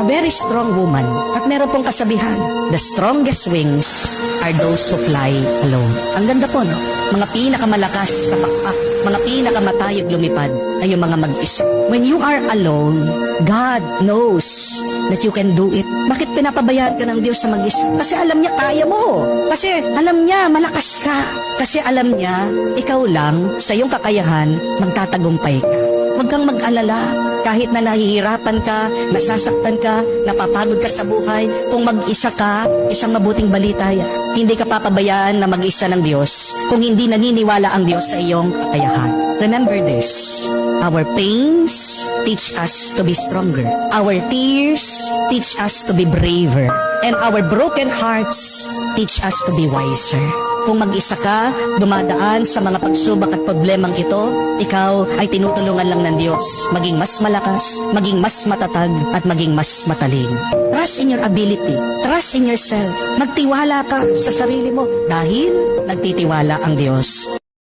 a very strong woman. At meron pong kasabihan, the strongest wings are those who fly alone. Ang ganda po, no? Mga pinakamalakas na pakpak, mga pinakamatayog lumipad ay yung mga mag-isa. When you are alone, God knows that you can do it. Bakit pinapabayaan ka ng Diyos sa mag-isa? Kasi alam niya kaya mo. Kasi alam niya malakas ka. Kasi alam niya, ikaw lang, sa iyong kakayahan, magtatagumpay ka. Huwag kang mag-alala. Kahit na nahihirapan ka, nasasaktan ka, napapagod ka sa buhay, kung mag-isa ka, isang mabuting balita yan. Hindi ka papabayaan na mag-isa ng Diyos kung hindi naniniwala ang Diyos sa iyong kakayahan. Remember this, our pains teach us to be stronger. Our tears teach us to be braver. And our broken hearts teach us to be wiser. Kung mag-isa ka, dumadaan sa mga pagsubok at problemang ito, ikaw ay tinutulungan lang ng Diyos maging mas malakas, maging mas matatag, at maging mas mataling. Trust in your ability. Trust in yourself. Magtiwala ka sa sarili mo dahil nagtitiwala ang Diyos